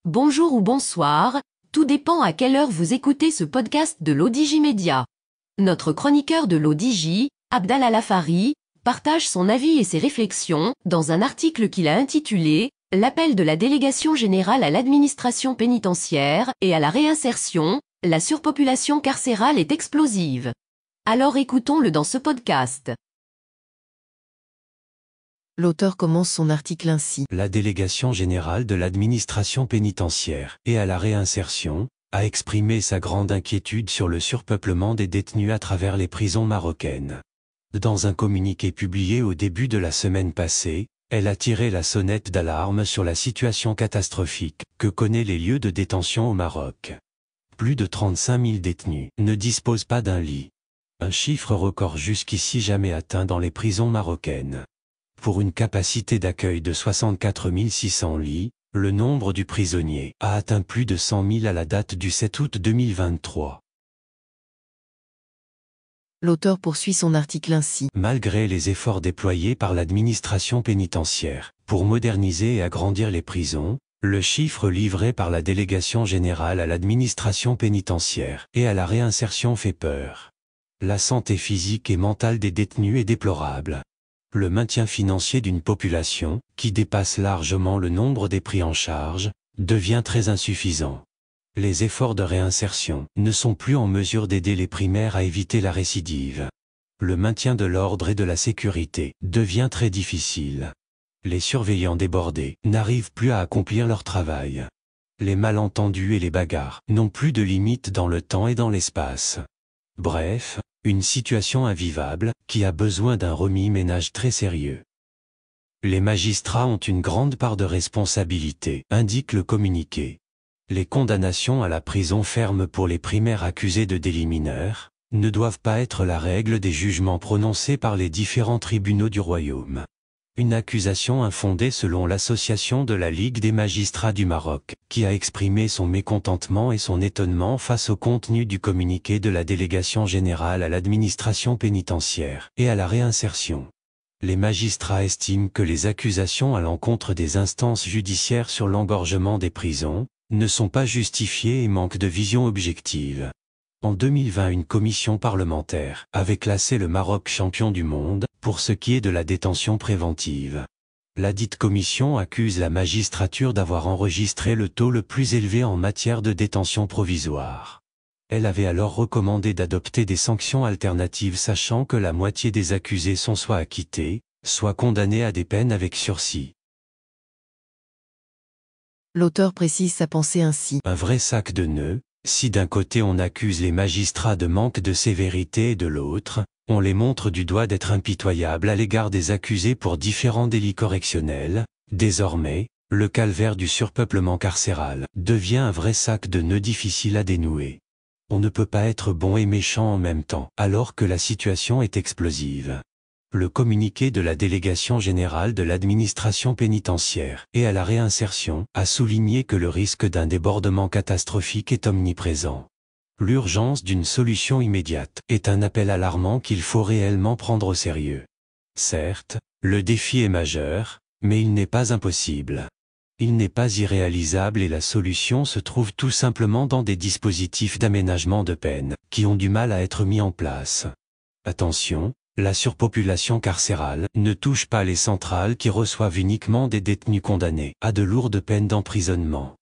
Bonjour ou bonsoir, tout dépend à quelle heure vous écoutez ce podcast de l'ODJ Média. Notre chroniqueur de l'ODJ, Abdallah Lafari, partage son avis et ses réflexions dans un article qu'il a intitulé « L'appel de la délégation générale à l'administration pénitentiaire et à la réinsertion, la surpopulation carcérale est explosive ». Alors écoutons-le dans ce podcast. L'auteur commence son article ainsi. La délégation générale de l'administration pénitentiaire et à la réinsertion a exprimé sa grande inquiétude sur le surpeuplement des détenus à travers les prisons marocaines. Dans un communiqué publié au début de la semaine passée, elle a tiré la sonnette d'alarme sur la situation catastrophique que connaît les lieux de détention au Maroc. Plus de 35 000 détenus ne disposent pas d'un lit. Un chiffre record jusqu'ici jamais atteint dans les prisons marocaines. Pour une capacité d'accueil de 64 600 lits, le nombre du prisonnier a atteint plus de 100 000 à la date du 7 août 2023. L'auteur poursuit son article ainsi. Malgré les efforts déployés par l'administration pénitentiaire pour moderniser et agrandir les prisons, le chiffre livré par la délégation générale à l'administration pénitentiaire et à la réinsertion fait peur. La santé physique et mentale des détenus est déplorable. Le maintien financier d'une population, qui dépasse largement le nombre des pris en charge, devient très insuffisant. Les efforts de réinsertion ne sont plus en mesure d'aider les primaires à éviter la récidive. Le maintien de l'ordre et de la sécurité devient très difficile. Les surveillants débordés n'arrivent plus à accomplir leur travail. Les malentendus et les bagarres n'ont plus de limite dans le temps et dans l'espace. Bref, une situation invivable, qui a besoin d'un remue-ménage très sérieux. Les magistrats ont une grande part de responsabilité, indique le communiqué. Les condamnations à la prison ferme pour les primaires accusés de délits mineurs ne doivent pas être la règle des jugements prononcés par les différents tribunaux du royaume. Une accusation infondée selon l'association de la Ligue des magistrats du Maroc, qui a exprimé son mécontentement et son étonnement face au contenu du communiqué de la délégation générale à l'administration pénitentiaire et à la réinsertion. Les magistrats estiment que les accusations à l'encontre des instances judiciaires sur l'engorgement des prisons ne sont pas justifiées et manquent de vision objective. En 2020, une commission parlementaire avait classé le Maroc champion du monde pour ce qui est de la détention préventive. Ladite commission accuse la magistrature d'avoir enregistré le taux le plus élevé en matière de détention provisoire. Elle avait alors recommandé d'adopter des sanctions alternatives, sachant que la moitié des accusés sont soit acquittés, soit condamnés à des peines avec sursis. L'auteur précise sa pensée ainsi. Un vrai sac de nœuds. Si d'un côté on accuse les magistrats de manque de sévérité et de l'autre, on les montre du doigt d'être impitoyables à l'égard des accusés pour différents délits correctionnels, désormais, le calvaire du surpeuplement carcéral devient un vrai sac de nœuds difficile à dénouer. On ne peut pas être bon et méchant en même temps, alors que la situation est explosive. Le communiqué de la délégation générale de l'administration pénitentiaire et à la réinsertion a souligné que le risque d'un débordement catastrophique est omniprésent. L'urgence d'une solution immédiate est un appel alarmant qu'il faut réellement prendre au sérieux. Certes, le défi est majeur, mais il n'est pas impossible. Il n'est pas irréalisable et la solution se trouve tout simplement dans des dispositifs d'aménagement de peine, qui ont du mal à être mis en place. Attention, la surpopulation carcérale ne touche pas les centrales qui reçoivent uniquement des détenus condamnés à de lourdes peines d'emprisonnement.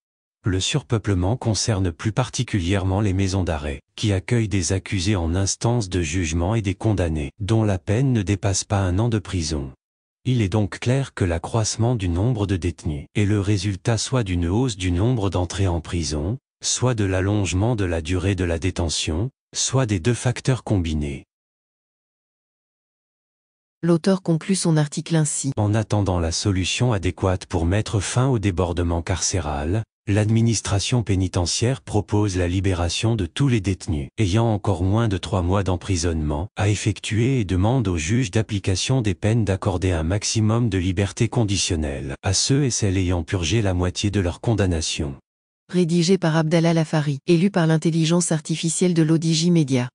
Le surpeuplement concerne plus particulièrement les maisons d'arrêt, qui accueillent des accusés en instance de jugement et des condamnés, dont la peine ne dépasse pas 1 an de prison. Il est donc clair que l'accroissement du nombre de détenus est le résultat soit d'une hausse du nombre d'entrées en prison, soit de l'allongement de la durée de la détention, soit des deux facteurs combinés. L'auteur conclut son article ainsi. En attendant la solution adéquate pour mettre fin au débordement carcéral, l'administration pénitentiaire propose la libération de tous les détenus ayant encore moins de 3 mois d'emprisonnement à effectuer et demande au juge d'application des peines d'accorder un maximum de liberté conditionnelle à ceux et celles ayant purgé la moitié de leur condamnation. Rédigé par Abdallah Lafari, élu par l'intelligence artificielle de l'ODJ Média.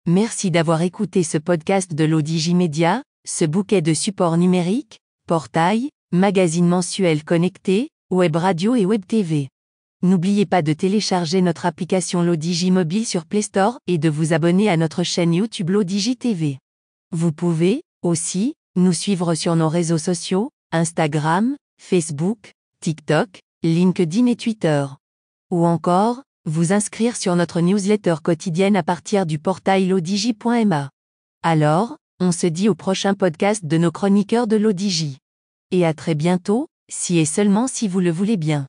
Merci d'avoir écouté ce podcast de l'ODJ Média, ce bouquet de supports numériques, portail, magazine mensuel connecté, web radio et web TV. N'oubliez pas de télécharger notre application l'Odigi mobile sur Play Store et de vous abonner à notre chaîne YouTube l'Odigi TV. Vous pouvez, aussi, nous suivre sur nos réseaux sociaux, Instagram, Facebook, TikTok, LinkedIn et Twitter. Ou encore, vous inscrire sur notre newsletter quotidienne à partir du portail lodigi.ma. Alors, on se dit au prochain podcast de nos chroniqueurs de l'Odigi. Et à très bientôt, si et seulement si vous le voulez bien.